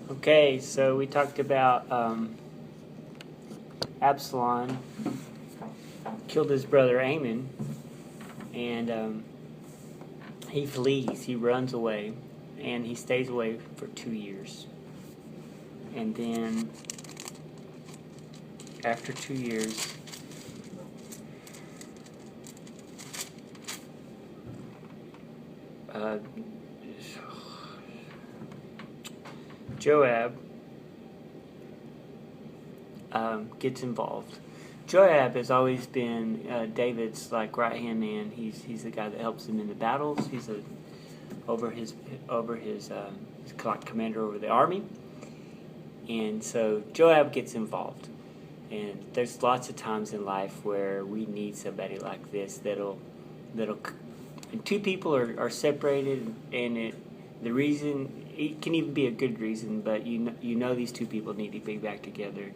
Okay, so we talked about Absalom killed his brother Amon, and he flees, he runs away, and he stays away for 2 years. And then, after 2 years, Joab gets involved. Joab has always been David's right hand man. He's the guy that helps him in the battles. He's over his commander over the army, and so Joab gets involved. And there's lots of times in life where we need somebody like this that'll and two people are separated, and the reason, it can even be a good reason, but you know these two people need to be back together.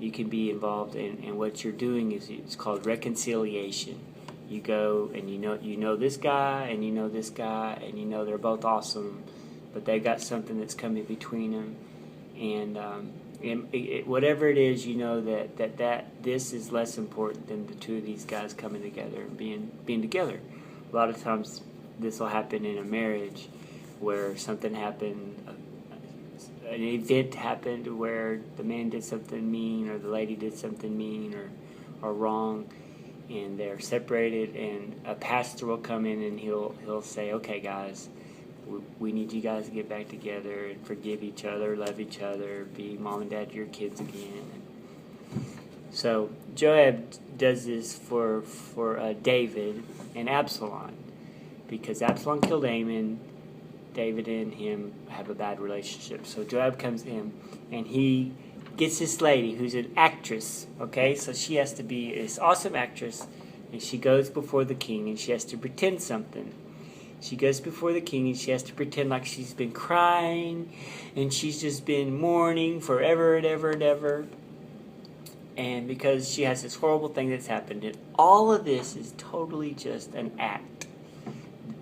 You can be involved in what you're doing it's called reconciliation. You go and you know this guy and you know this guy and you know they're both awesome, but they got something that's coming between them, and whatever it is, you know that this is less important than the two of these guys coming together and being together. A lot of times this will happen in a marriage where something happened, an event happened where the man did something mean or the lady did something mean or wrong, and they're separated, and a pastor will come in and he'll say, okay guys, we need you guys to get back together and forgive each other, love each other, be mom and dad to your kids again. So Joab does this for David and Absalom, because Absalom killed Amon. David and him have a bad relationship. So Joab comes in and he gets this lady who's an actress, okay? So she has to be this awesome actress, and she goes before the king and she has to pretend something. She goes before the king and she has to pretend like she's been crying and she's just been mourning forever and ever and ever. And because she has this horrible thing that's happened, and all of this is totally just an act.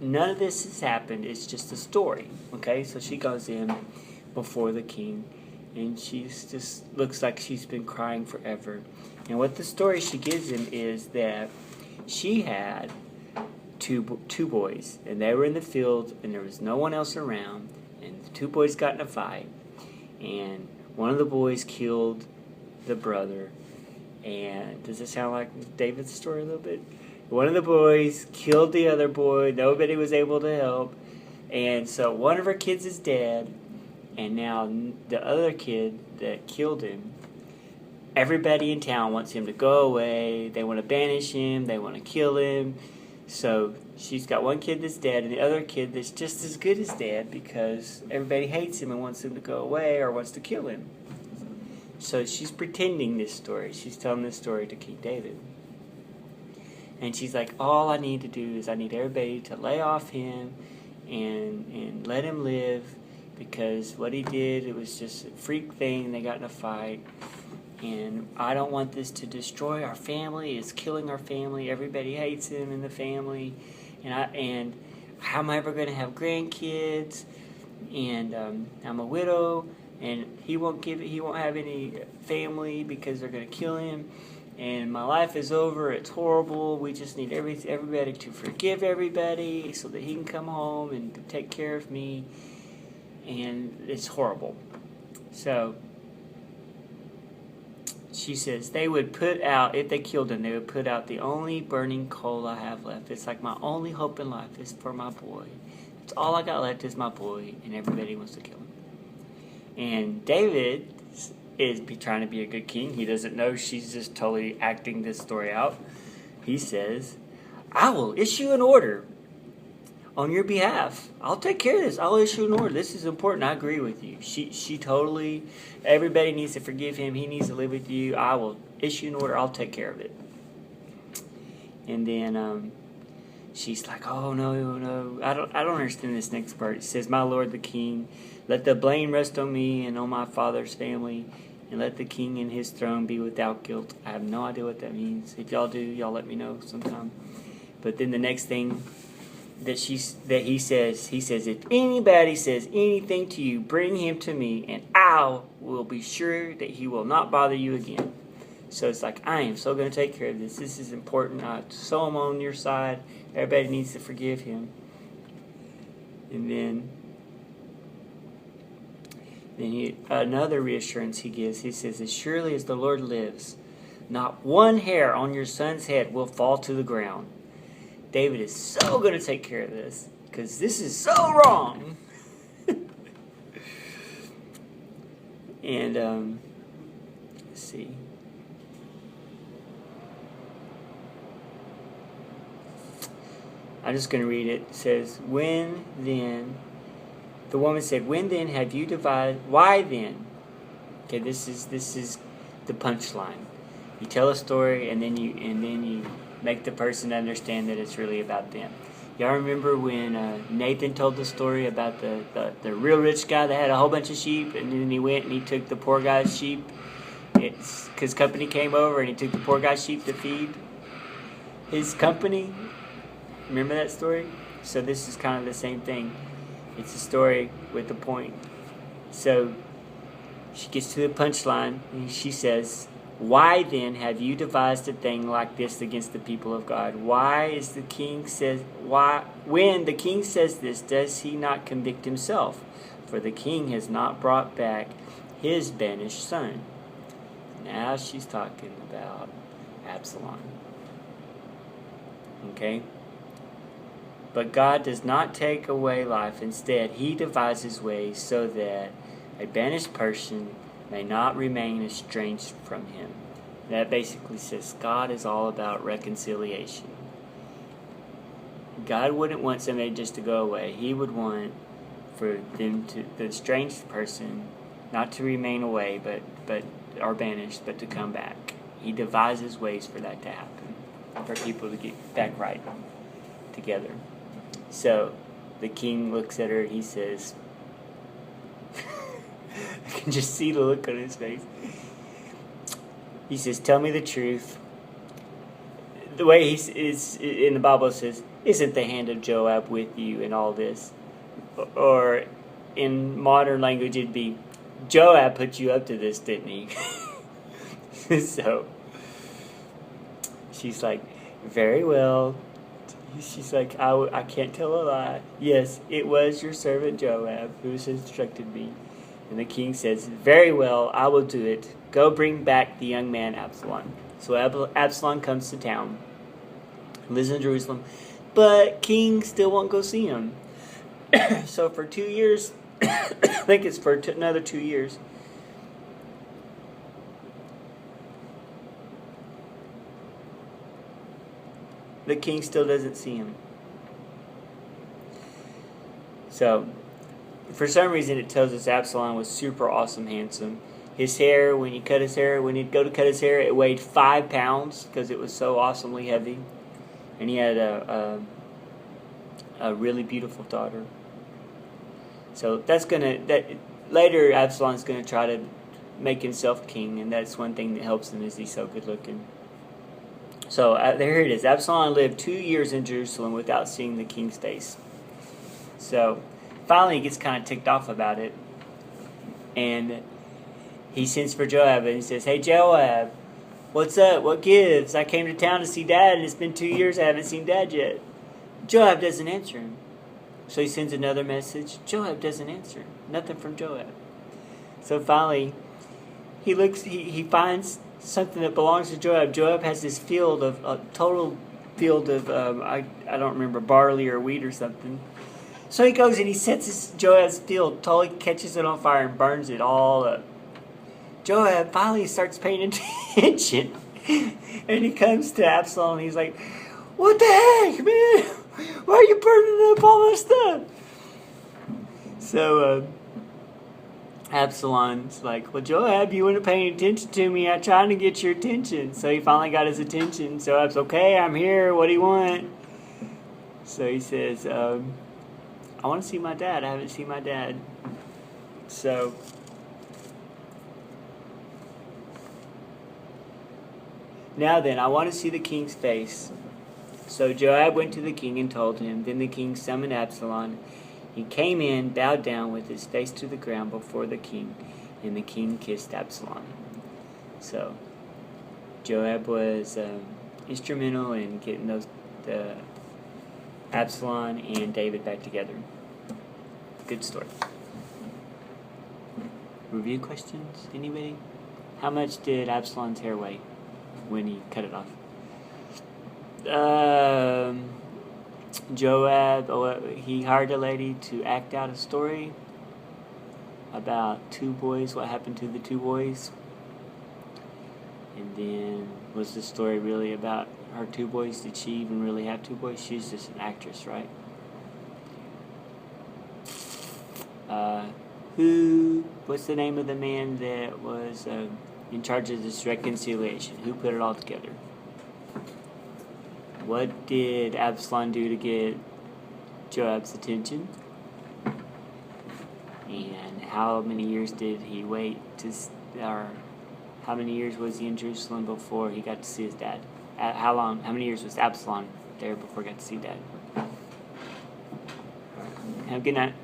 None of this has happened. It's just a story. Okay, so she goes in before the king, and she's just looks like she's been crying forever. And what the story she gives him is that she had two boys, and they were in the field, and there was no one else around. And the two boys got in a fight, and one of the boys killed the brother. And does it sound like David's story a little bit? One of the boys killed the other boy. Nobody was able to help. And so one of her kids is dead. And now the other kid that killed him, everybody in town wants him to go away. They want to banish him. They want to kill him. So she's got one kid that's dead and the other kid that's just as good as dead, because everybody hates him and wants him to go away or wants to kill him. So she's pretending this story. She's telling this story to King David. And she's like, all I need to do is I need everybody to lay off him and let him live, because what he did, it was just a freak thing. They got in a fight. And I don't want this to destroy our family. It's killing our family. Everybody hates him in the family. And how am I ever going to have grandkids? And I'm a widow. And he won't have any family because they're going to kill him. And my life is over. It's horrible. We just need everybody to forgive everybody so that he can come home and take care of me. And it's horrible. So she says they would put out, if they killed him, they would put out the only burning coal I have left. It's like my only hope in life is for my boy. It's all I got left is my boy, and everybody wants to kill him. And David is trying to be a good king. He doesn't know she's just totally acting this story out. He says, I will issue an order on your behalf. I'll take care of this. I'll issue an order. This is important. I agree with you. She totally, everybody needs to forgive him. He needs to live with you. I will issue an order. I'll take care of it. And then she's like, oh, no. I don't understand this next part. It says, my lord the king, let the blame rest on me and on my father's family, and let the king and his throne be without guilt. I have no idea what that means. If y'all do, y'all let me know sometime. But then the next thing he says, if anybody says anything to you, bring him to me, and I will be sure that he will not bother you again. So it's like, I am so going to take care of this. This is important. So I'm on your side. Everybody needs to forgive him. And then another reassurance he gives. He says, as surely as the Lord lives, not one hair on your son's head will fall to the ground. David is so going to take care of this, because this is so wrong. And let's see. I'm just going to read it. It says, the woman said, when then have you divided? Why then? Okay, this is the punchline. You tell a story, and then you make the person understand that it's really about them. Y'all remember when Nathan told the story about the real rich guy that had a whole bunch of sheep, and then he went and he took the poor guy's sheep? It's because company came over and he took the poor guy's sheep to feed his company. Remember that story? So this is kind of the same thing. It's a story with a point. So she gets to the punchline and she says, why then have you devised a thing like this against the people of God? When the king says this, does he not convict himself? For the king has not brought back his banished son. Now she's talking about Absalom. Okay? But God does not take away life. Instead, he devises ways so that a banished person may not remain estranged from him. That basically says God is all about reconciliation. God wouldn't want somebody just to go away. He would want for them the estranged person, not to remain away, but or banished, but to come back. He devises ways for that to happen, for people to get back right together. So the king looks at her. He says, I can just see the look on his face. He says, tell me the truth. The way he is in the Bible says, isn't the hand of Joab with you in all this? Or in modern language it'd be, Joab put you up to this, didn't he? So she's like, very well. She's like, I can't tell a lie. Yes, it was your servant Joab who has instructed me. And the king says, very well, I will do it. Go bring back the young man Absalom. So Absalom comes to town, lives in Jerusalem, but king still won't go see him. So for 2 years, I think it's for another 2 years, the king still doesn't see him. So for some reason it tells us Absalom was super awesome handsome. His hair, when he'd go to cut his hair, it weighed 5 pounds because it was so awesomely heavy. And he had a really beautiful daughter. So later Absalom's gonna try to make himself king, and that's one thing that helps him is he's so good looking. So there it is. Absalom lived 2 years in Jerusalem without seeing the king's face. So finally he gets kind of ticked off about it, and he sends for Joab and he says, hey Joab, what's up? What gives? I came to town to see Dad, and it's been 2 years I haven't seen Dad yet. Joab doesn't answer him. So he sends another message. Joab doesn't answer. Nothing from Joab. So finally, he finds something that belongs to Joab. Joab has this field of a total field of I don't remember, barley or wheat or something. So he goes and he sets Joab's field, totally catches it on fire and burns it all up. Joab finally starts paying attention, and he comes to Absalom and he's like, what the heck, man? Why are you burning up all my stuff? So Absalom's like, well, Joab, you weren't paying attention to me. I'm trying to get your attention. So he finally got his attention. So Joab's okay, I'm here. What do you want? So he says, I want to see my dad. I haven't seen my dad. So now then, I want to see the king's face. So Joab went to the king and told him. Then the king summoned Absalom. He came in, bowed down with his face to the ground before the king, and the king kissed Absalom. So Joab was instrumental in getting the Absalom and David back together. Good story. Review questions? Anybody? How much did Absalom's hair weigh when he cut it off? Joab, he hired a lady to act out a story about two boys, what happened to the two boys. And then, was the story really about her two boys? Did she even really have two boys? She's just an actress, right? What's the name of the man that was in charge of this reconciliation? Who put it all together? What did Absalom do to get Joab's attention? And how many years did he wait or how many years was he in Jerusalem before he got to see his dad? How many years was Absalom there before he got to see dad? Have a good night.